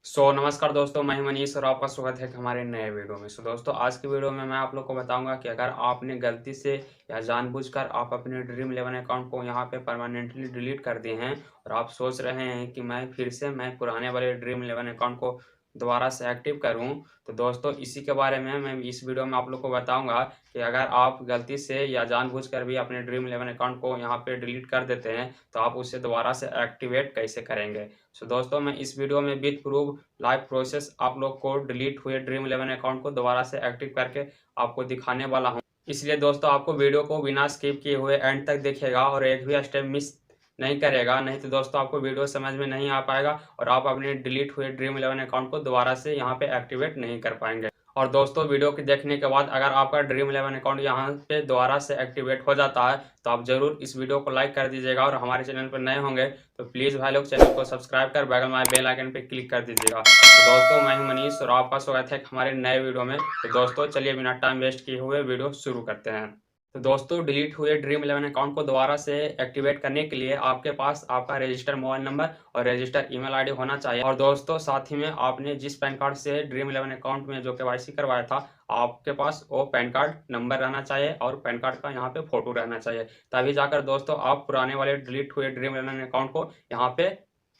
नमस्कार दोस्तों, मैं मनीष और आपका स्वागत है हमारे नए वीडियो में। दोस्तों, आज की वीडियो में मैं आप लोग को बताऊंगा कि अगर आपने गलती से या जानबूझकर आप अपने ड्रीम इलेवन अकाउंट को यहाँ पे परमानेंटली डिलीट कर दिए हैं और आप सोच रहे हैं कि मैं पुराने वाले ड्रीम इलेवन अकाउंट को दोबारा से एक्टिव करूं, तो दोस्तों इसी के बारे में मैं इस वीडियो में आप लोग को बताऊंगा कि अगर आप गलती से या जानबूझकर भी अपने ड्रीम इलेवन अकाउंट को यहाँ पे डिलीट कर देते हैं, तो आप उसे दोबारा से एक्टिवेट कैसे करेंगे। दोस्तों, मैं इस वीडियो में विद प्रूफ लाइव प्रोसेस आप लोग को डिलीट हुए ड्रीम इलेवन अकाउंट को दोबारा से एक्टिव करके आपको दिखाने वाला हूं। इसलिए दोस्तों, आपको वीडियो को बिना स्किप किए हुए एंड तक देखिएगा और एक भी स्टेप मिस नहीं करेगा, नहीं तो दोस्तों आपको वीडियो समझ में नहीं आ पाएगा और आप अपने डिलीट हुए ड्रीम इलेवन अकाउंट को दोबारा से यहाँ पे एक्टिवेट नहीं कर पाएंगे। और दोस्तों, वीडियो को देखने के बाद अगर आपका ड्रीम इलेवन अकाउंट यहाँ पे दोबारा से एक्टिवेट हो जाता है, तो आप जरूर इस वीडियो को लाइक कर दीजिएगा और हमारे चैनल पर नए होंगे तो प्लीज़ भाई लोग चैनल को सब्सक्राइब कर बगल में बेल आइकन पे क्लिक कर दीजिएगा। तो दोस्तों, मैं हूं मनीष और आपका स्वागत है हमारे नए वीडियो में। तो दोस्तों, चलिए बिना टाइम वेस्ट किए हुए वीडियो शुरू करते हैं। तो दोस्तों, डिलीट हुए ड्रीम इलेवन अकाउंट को दोबारा से एक्टिवेट करने के लिए आपके पास आपका रजिस्टर मोबाइल नंबर और रजिस्टर ईमेल आईडी होना चाहिए। और दोस्तों, साथ ही में आपने जिस पैन कार्ड से ड्रीम इलेवन अकाउंट में जो केवाईसी करवाया था, आपके पास वो पैन कार्ड नंबर रहना चाहिए और पैन कार्ड का यहाँ पे फोटो रहना चाहिए। तभी जाकर दोस्तों आप पुराने वाले डिलीट हुए ड्रीम इलेवन अकाउंट को यहाँ पे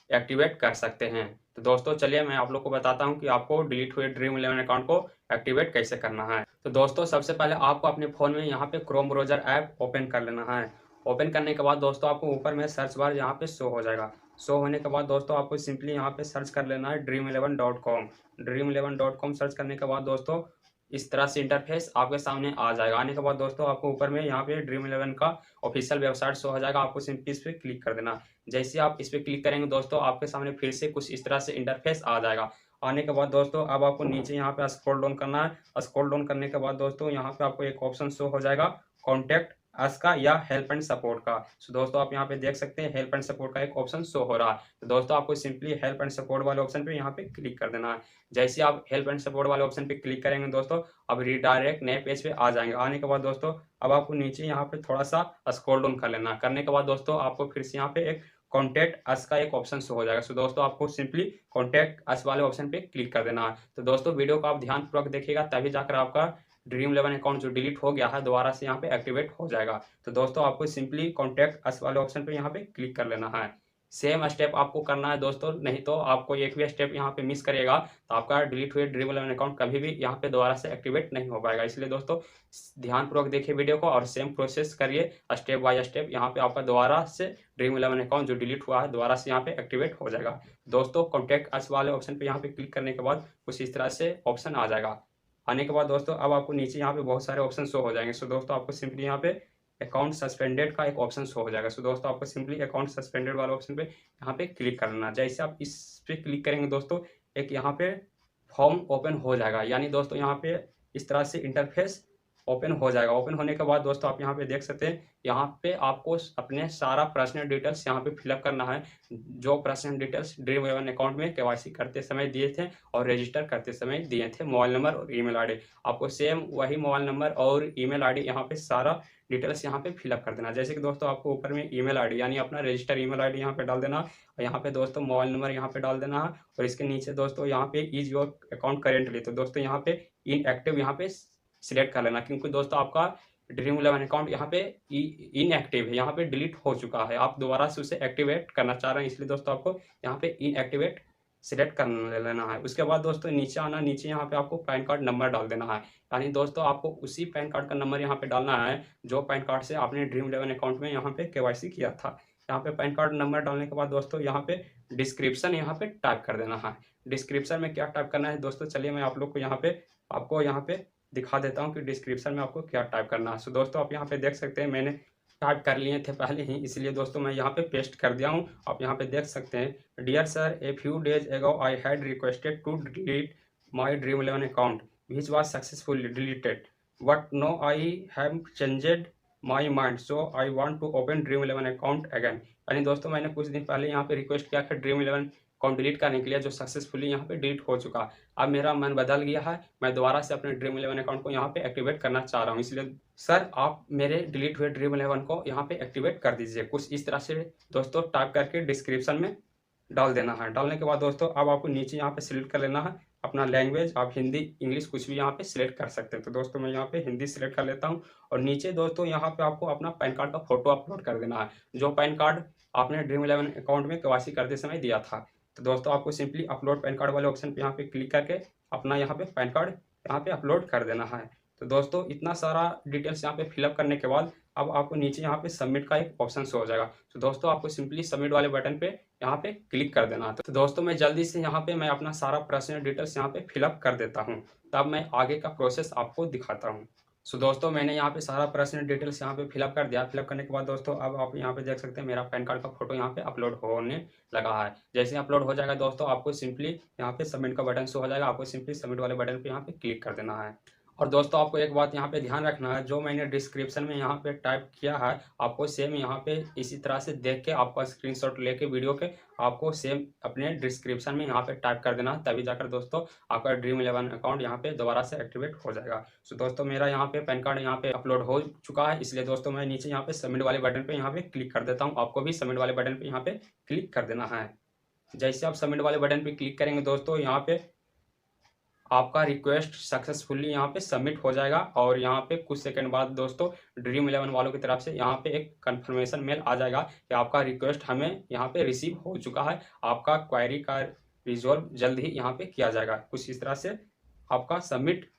एक्टिवेट कर सकते हैं। तो दोस्तों, चलिए मैं आप लोग को बताता हूँ कि आपको डिलीट हुए ड्रीम इलेवन अकाउंट को एक्टिवेट कैसे करना है। तो दोस्तों, सबसे पहले आपको अपने फ़ोन में यहाँ पे क्रोम ब्राउज़र ऐप ओपन कर लेना है। ओपन करने के बाद दोस्तों आपको ऊपर में सर्च बार यहाँ पे शो हो जाएगा। शो होने के बाद दोस्तों आपको सिंपली यहाँ पे सर्च कर लेना है dream11.com। dream11.com सर्च करने के बाद दोस्तों इस तरह से इंटरफेस आपके सामने आ जाएगा। आने के बाद दोस्तों आपको ऊपर में यहाँ पे ड्रीम इलेवन का ऑफिशियल वेबसाइट शो हो जाएगा। आपको सिंपली इस पर क्लिक कर देना। जैसे आप इस पर क्लिक करेंगे दोस्तों, आपके सामने फिर से कुछ इस तरह से इंटरफेस आ जाएगा। आने के बाद दोस्तों अब आपको नीचे यहाँ पे स्क्रॉल डाउन करना है। स्क्रॉल डाउन करने के बाद दोस्तों यहाँ पे आपको एक ऑप्शन शो हो जाएगा कॉन्टैक्ट अस का या हेल्प एंड सपोर्ट का। दोस्तों आप यहाँ पे देख सकते हैं हेल्प एंड सपोर्ट का एक ऑप्शन शो हो रहा है। तो दोस्तों आपको सिंपली हेल्प एंड सपोर्ट वाले ऑप्शन पे यहाँ पे क्लिक कर देना है। जैसे आप हेल्प एंड सपोर्ट वाले ऑप्शन पे क्लिक करेंगे दोस्तों, अब रिडायरेक्ट नए पेज पे आ जाएंगे। आने के बाद दोस्तों अब आपको नीचे यहाँ पे थोड़ा सा स्क्रॉल डाउन कर लेना। करने के बाद दोस्तों आपको फिर से यहाँ पे एक कॉन्टैक्ट अस का एक ऑप्शन शो हो जाएगा। दोस्तों आपको सिंपली कॉन्टैक्ट अस वाले ऑप्शन पे क्लिक कर देना है। तो दोस्तों वीडियो को आप ध्यानपूर्वक देखिएगा, तभी जाकर आपका ड्रीम इलेवन अकाउंट जो डिलीट हो गया है दोबारा से यहाँ पे एक्टिवेट हो जाएगा। तो दोस्तों आपको सिंपली कॉन्टैक्ट अस वाले ऑप्शन पे यहाँ पे क्लिक कर लेना है। सेम स्टेप आपको करना है दोस्तों, नहीं तो आपको एक भी स्टेप यहाँ पे मिस करिएगा तो आपका डिलीट हुए ड्रीम इलेवन अकाउंट कभी भी यहाँ पे दोबारा से एक्टिवेट नहीं हो पाएगा। इसलिए दोस्तों ध्यानपूर्वक देखिए वीडियो को और सेम प्रोसेस करिए स्टेप बाय स्टेप। यहाँ पे आपका दोबारा से ड्रीम इलेवन अकाउंट जो डिलीट हुआ है दोबारा से यहाँ पे एक्टिवेट हो जाएगा। दोस्तों कॉन्टैक्ट अस वाले ऑप्शन पे यहाँ पे क्लिक करने के बाद कुछ इस तरह से ऑप्शन आ जाएगा। आने के बाद दोस्तों अब आपको नीचे यहाँ पे बहुत सारे ऑप्शन शो हो जाएंगे। दोस्तों आपको सिंपली यहाँ पे अकाउंट सस्पेंडेड का एक ऑप्शन शो हो जाएगा। दोस्तों आपको सिंपली अकाउंट सस्पेंडेड वाले ऑप्शन पे यहाँ पे क्लिक करना। जैसे आप इस पे क्लिक करेंगे दोस्तों एक यहाँ पे फॉर्म ओपन हो जाएगा, यानी दोस्तों यहाँ पे इस तरह से इंटरफेस ओपन हो जाएगा। ओपन होने के बाद दोस्तों आप यहाँ पे देख सकते हैं, यहाँ पे आपको अपने सारा पर्सनल डिटेल्स यहाँ पे फिलअप करना है। जो personal details dream Eleven account में केवाईसी करते समय दिए थे और रजिस्टर करते समय दिए थे, मोबाइल नंबर और ईमेल आईडी, आपको सेम वही मोबाइल नंबर और ईमेल आईडी यहाँ पे सारा डिटेल्स यहाँ पे फिलअप कर देना। जैसे कि दोस्तों आपको ऊपर में ईमेल आईडी यानी अपना रजिस्टर ईमेल आईडी यहाँ पे डाल देना और यहाँ पे दोस्तों मोबाइल नंबर यहाँ पे डाल देना है। और इसके नीचे दोस्तों यहाँ पे इज योर अकाउंट करेंटली, तो दोस्तों यहाँ पे इनएक्टिव यहाँ पे सिलेक्ट कर लेना, क्योंकि दोस्तों आपका ड्रीम इलेवन अकाउंट यहाँ पे इनएक्टिव है, यहाँ पे डिलीट हो चुका है। आप दोबारा से उसे एक्टिवेट करना चाह रहे हैं, इसलिए दोस्तों आपको यहाँ पे इनएक्टिवेट सिलेक्ट कर लेना है। उसके बाद दोस्तों नीचे आना, नीचे यहाँ पे आपको पैन कार्ड नंबर डाल देना है। यानी दोस्तों आपको उसी पैन कार्ड का नंबर यहाँ पे डालना है जो पैन कार्ड से आपने ड्रीम इलेवन अकाउंट में यहाँ पे केवाईसी किया था। यहाँ पे पैन कार्ड नंबर डालने के बाद दोस्तों यहाँ पे डिस्क्रिप्शन यहाँ पे टाइप कर देना है। डिस्क्रिप्शन में क्या टाइप करना है दोस्तों, चलिए मैं आप लोग को यहाँ पे दिखा देता हूँ कि डिस्क्रिप्शन में आपको क्या टाइप करना है। दोस्तों आप यहाँ पे देख सकते हैं मैंने टाइप कर लिए थे पहले ही, इसलिए दोस्तों मैं यहाँ पे पेस्ट कर दिया हूँ। आप यहाँ पे देख सकते हैं, dear sir, a few days ago I had requested to delete my Dream Eleven account which was successfully deleted but no I have changed my mind so I want to open Dream Eleven account again. यानी दोस्तों मैंने कुछ दिन पहले यहाँ पे request किया था ड्रीम इलेवन अकाउंट डिलीट करने के लिए, जो सक्सेसफुली यहाँ पे डिलीट हो चुका। अब मेरा मन बदल गया है, मैं दोबारा से अपने ड्रीम इलेवन अकाउंट को यहाँ पे एक्टिवेट करना चाह रहा हूँ। इसलिए सर आप मेरे डिलीट हुए ड्रीम इलेवन को यहाँ पे एक्टिवेट कर दीजिए। कुछ इस तरह से दोस्तों टाइप करके डिस्क्रिप्शन में डाल देना है। डालने के बाद दोस्तों अब आपको नीचे यहाँ पे सिलेक्ट कर लेना है अपना लैंग्वेज। आप हिंदी, इंग्लिश कुछ भी यहाँ पे सिलेक्ट कर सकते हैं। तो दोस्तों मैं यहाँ पे हिंदी सिलेक्ट कर लेता हूँ और नीचे दोस्तों यहाँ पे आपको अपना पैन कार्ड का फोटो अपलोड कर देना है, जो पैन कार्ड आपने ड्रीम इलेवन अकाउंट में केवाईसी करते समय दिया था। तो दोस्तों आपको सिंपली अपलोड पैन कार्ड वाले ऑप्शन पे यहाँ पे क्लिक करके अपना यहाँ पे पैन कार्ड यहाँ पे अपलोड कर देना है। तो दोस्तों इतना सारा डिटेल्स यहाँ पे फिलअप करने के बाद अब आपको नीचे यहाँ पे सबमिट का एक ऑप्शन शो हो जाएगा। तो दोस्तों आपको सिंपली सबमिट वाले बटन पे यहाँ पे क्लिक कर देना। तो दोस्तों मैं जल्दी से यहाँ पे मैं अपना सारा पर्सनल डिटेल्स यहाँ पे फिलअप कर देता हूँ, तब मैं आगे का प्रोसेस आपको दिखाता हूँ। सो दोस्तों मैंने यहाँ पे सारा पर्सनल डिटेल्स यहाँ पे फिलअप कर दिया। फिलअप करने के बाद दोस्तों अब आप यहाँ पे देख सकते हैं मेरा पैन कार्ड का फोटो यहाँ पे अपलोड होने लगा है। जैसे ही अपलोड हो जाएगा दोस्तों आपको सिंपली यहाँ पे सबमिट का बटन शो हो जाएगा। आपको सिंपली सबमिट वाले बटन पे यहाँ पे क्लिक कर देना है। और दोस्तों आपको एक बात यहाँ पे ध्यान रखना है, जो मैंने डिस्क्रिप्शन में यहाँ पे टाइप किया है आपको सेम यहाँ पे इसी तरह से देख के आपका स्क्रीनशॉट लेके वीडियो के आपको सेम अपने डिस्क्रिप्शन में यहाँ पे टाइप कर देना, तभी जाकर दोस्तों आपका ड्रीम इलेवन अकाउंट यहाँ पे दोबारा से एक्टिवेट हो जाएगा। सो दोस्तों मेरा यहाँ पे पैन कार्ड यहाँ पे अपलोड हो चुका है, इसलिए दोस्तों मैं नीचे यहाँ पे सबमिट वाले बटन पे यहाँ पे क्लिक कर देता हूँ। आपको भी सबमिट वाले बटन पे यहाँ पे क्लिक कर देना है। जैसे आप सबमिट वाले बटन पे क्लिक करेंगे दोस्तों यहाँ पे आपका रिक्वेस्ट सक्सेसफुली यहाँ पे सबमिट हो जाएगा और यहाँ पे कुछ सेकंड बाद दोस्तों ड्रीम इलेवन वालों की तरफ से यहाँ पे एक कंफर्मेशन मेल आ जाएगा कि आपका रिक्वेस्ट हमें यहाँ पे रिसीव हो चुका है, आपका क्वेरी का रिजॉल्व जल्द ही यहाँ पे किया जाएगा। कुछ इस तरह से आपका सबमिट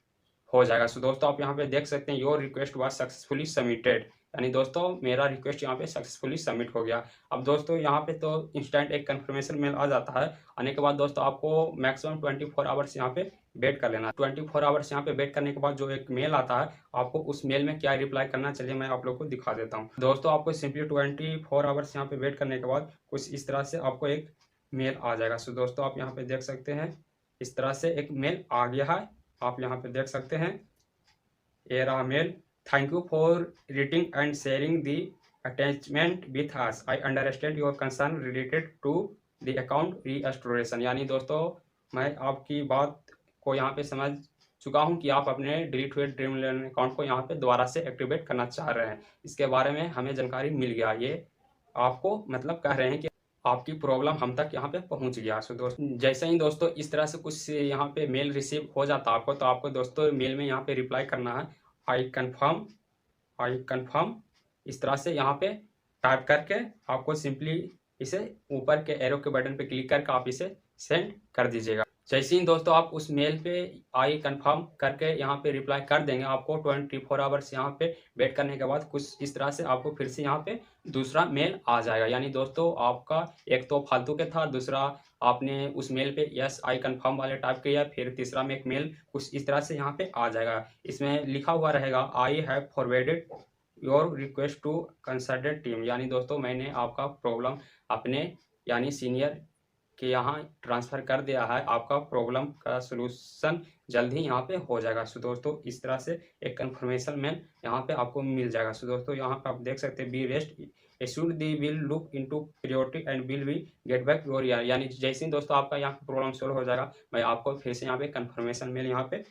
हो जाएगा। सो दोस्तों आप यहाँ पे देख सकते हैं your request was successfully submitted, यानी दोस्तों मेरा रिक्वेस्ट यहाँ पे सक्सेसफुली सबमिट हो गया। अब दोस्तों यहाँ पे तो इंस्टेंट एक कंफर्मेशन मेल आ जाता है। आने के बाद दोस्तों आपको मैक्सिमम 24 आवर्स यहाँ पे वेट कर लेना। 24 आवर्स यहाँ पे वेट करने के बाद जो एक मेल आता है आपको उस मेल में क्या रिप्लाई करना, चलिए मैं आप लोग को दिखा देता हूँ। दोस्तों आपको सिंपली 24 आवर्स यहाँ पे वेट करने के बाद कुछ इस तरह से आपको एक मेल आ जाएगा। सो दोस्तों आप यहाँ पे देख सकते हैं इस तरह से एक मेल आ गया है, आप यहाँ पे देख सकते हैं ये रहा mail. Thank you for reading and sharing the attachment with us, I understand your concern related to the account restoration, यानी दोस्तों मैं आपकी बात को यहाँ पे समझ चुका हूँ कि आप अपने डिलीट हुए ड्रीम इलेवन अकाउंट को यहाँ पे दोबारा से एक्टिवेट करना चाह रहे हैं। इसके बारे में हमें जानकारी मिल गया, ये आपको मतलब कह रहे हैं कि आपकी प्रॉब्लम हम तक यहाँ पे पहुँच गया। सो दोस्तों जैसे ही दोस्तों इस तरह से कुछ यहाँ पे मेल रिसीव हो जाता है आपको, तो आपको दोस्तों मेल में यहाँ पे रिप्लाई करना है आई कन्फर्म, इस तरह से यहाँ पे टाइप करके आपको सिंपली इसे ऊपर के एरो के बटन पे क्लिक करके आप इसे सेंड कर दीजिएगा। जैसे ही दोस्तों आप उस मेल पे आई कंफर्म करके यहाँ पे रिप्लाई कर देंगे, आपको 24 आवर्स यहाँ पे वेट करने के बाद कुछ इस तरह से आपको फिर से यहाँ पे दूसरा मेल आ जाएगा। यानी दोस्तों आपका एक तो फालतू के था, दूसरा आपने उस मेल पे यस आई कंफर्म वाले टाइप किया, फिर तीसरा में एक मेल कुछ इस तरह से यहाँ पे आ जाएगा। इसमें लिखा हुआ रहेगा I have forwarded your request to consultant team, यानी दोस्तों मैंने आपका प्रॉब्लम अपने यानी सीनियर के यहाँ ट्रांसफ़र कर दिया है, आपका प्रॉब्लम का सलूशन जल्द ही यहाँ पे हो जाएगा। सो दोस्तों इस तरह से एक कंफर्मेशन मेल यहाँ पे आपको मिल जाएगा। सो दोस्तों यहाँ पे आप देख सकते हैं be rest assured the will look into priority and will we get back your, यानी जैसे ही दोस्तों आपका यहाँ प्रॉब्लम सॉल्व हो जाएगा मैं आपको फिर से यहाँ पे कंफर्मेशन मेल यहाँ पे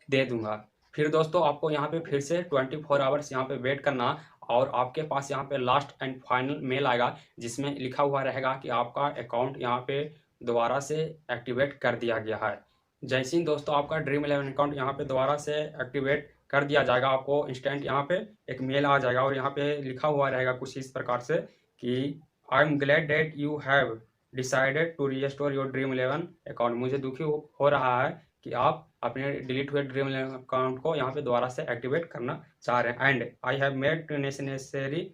दे दूंगा। फिर दोस्तों आपको यहाँ पे फिर से 24 आवर्स यहाँ पे वेट करना और आपके पास यहाँ पे लास्ट एंड फाइनल मेल आएगा जिसमें लिखा हुआ रहेगा कि आपका अकाउंट यहाँ पे दोबारा से एक्टिवेट कर दिया गया है। जैसे ही दोस्तों आपका ड्रीम इलेवन अकाउंट यहाँ पे दोबारा से एक्टिवेट कर दिया जाएगा, आपको इंस्टेंट यहाँ पे एक मेल आ जाएगा और यहाँ पे लिखा हुआ रहेगा कुछ इस प्रकार से कि I am glad that you have decided to restore your Dream Eleven account, मुझे दुखी हो रहा है कि आप अपने डिलीट हुए ड्रीम इलेवन अकाउंट को यहाँ पे दोबारा से एक्टिवेट करना चाह रहे हैं। And I have made necessary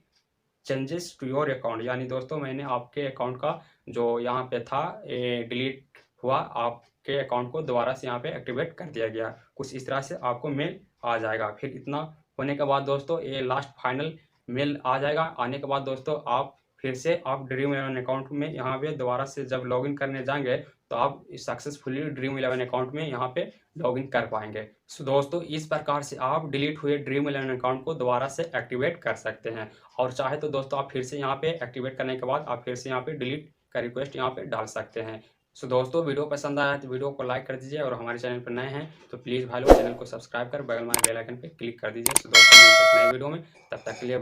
changes to your account, यानी दोस्तों मैंने आपके अकाउंट का जो यहाँ पे था डिलीट हुआ, आपके अकाउंट को दोबारा से यहाँ पे एक्टिवेट कर दिया गया। कुछ इस तरह से आपको मेल आ जाएगा। फिर इतना होने के बाद दोस्तों ये लास्ट फाइनल मेल आ जाएगा। आने के बाद दोस्तों आप फिर से आप ड्रीम इलेवन अकाउंट में यहाँ पे दोबारा से जब लॉगिन करने जाएंगे तो आप सक्सेसफुली ड्रीम इलेवन अकाउंट में यहाँ पे लॉगिन कर पाएंगे। सो दोस्तों इस प्रकार से आप डिलीट हुए ड्रीम इलेवन अकाउंट को दोबारा से एक्टिवेट कर सकते हैं। और चाहे तो दोस्तों आप फिर से यहाँ पे एक्टिवेट करने के बाद आप फिर से यहाँ पे डिलीट का रिक्वेस्ट यहाँ पे डाल सकते हैं। सो दोस्तों वीडियो पसंद आया तो वीडियो को लाइक कर दीजिए और हमारे चैनल पर नए हैं तो प्लीज़ भाई लोग चैनल को सब्सक्राइब कर बगल में बेल आइकन पे क्लिक कर दीजिए। सो दोस्तों मिलते हैं नए वीडियो में, तब तक के लिए